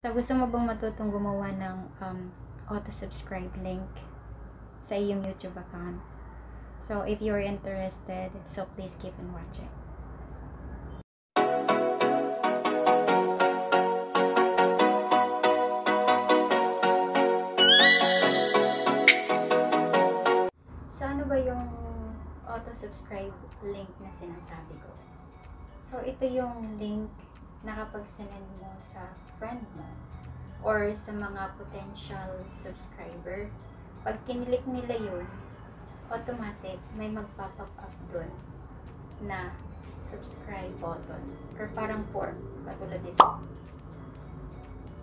So, gusto mo bang matutong gumawa ng auto-subscribe link sa iyong YouTube account? So, if you're interested, so please keep on watching. So, ano ba yung auto-subscribe link na sinasabi ko? So, ito yung link na kapag sinend mo sa friend mo or sa mga potential subscriber, pag kinilik nila yun, automatic may magpa-pop up dun na subscribe button or parang form, katulad dito.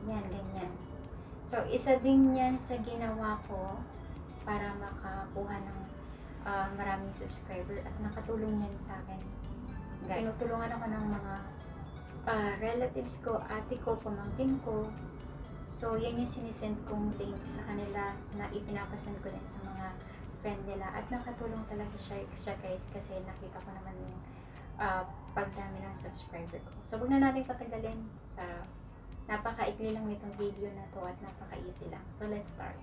Yan, ganyan. So, isa din yan sa ginawa ko para makakuha ng maraming subscriber at nakatulong yan sa akin. Tinutulungan ako ng mga relatives ko, ate ko, pamangkin ko. So, yan yung sinisend kong link sa kanila na ipinapasend ko din sa mga friend nila. At nakatulong talaga siya guys, kasi nakita ko naman yung pagdami ng subscriber ko. So, huwag na natin patagalin. Sa napaka-ikli lang nitong video na to at napaka-easy lang. So, let's start.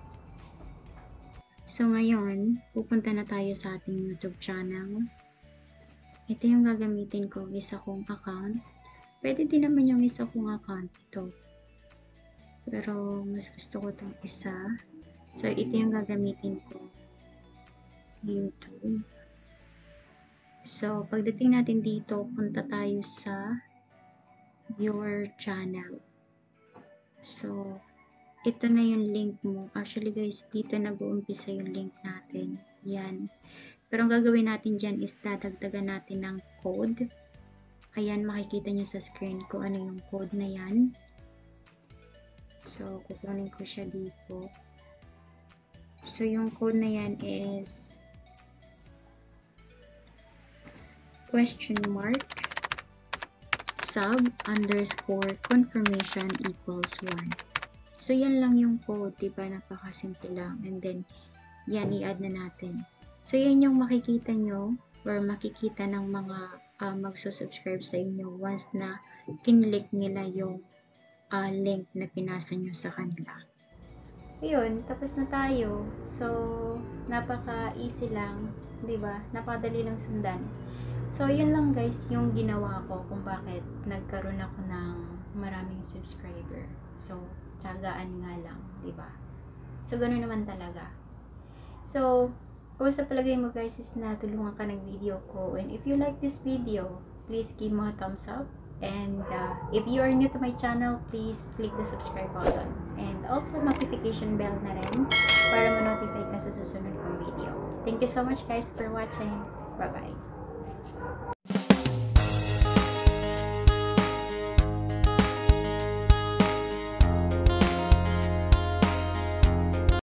So, ngayon, pupunta na tayo sa ating YouTube channel. Ito yung gagamitin ko, isa kong account. Pwede din naman yung isa kong account ito. Pero, mas gusto ko itong isa. So, ito yung gagamitin ko. YouTube. So, pagdating natin dito, punta tayo sa viewer channel. So, ito na yung link mo. Actually guys, dito nag-uumpisa yung link natin. Yan. Pero ang gagawin natin dyan is dadagdagan natin ng code. Ayan, makikita nyo sa screen ko ano yung code na yan. So, kukunin ko siya dito. So, yung code na yan is !sub_confirmation equals 1. So, yan lang yung code, diba? Napakasimple lang. And then, yan, i-add na natin. So, yan yung makikita nyo or makikita ng mga magsusubscribe sa inyo once na kinlik nila yung link na pinasa nyo sa kanila. Ayun, tapos na tayo. So, napaka-easy lang, diba? Napakadali lang sundan. So, yun lang guys yung ginawa ko kung bakit nagkaroon ako ng maraming subscriber. So, tiyagaan nga lang, diba? So, ganun naman talaga. So, basta palagay mo guys is natulungan ka ng video ko. And if you like this video, please give mo a thumbs up. And if you are new to my channel, please click the subscribe button. And also notification bell na rin para ma-notify ka sa susunod kong video. Thank you so much guys for watching. Bye-bye.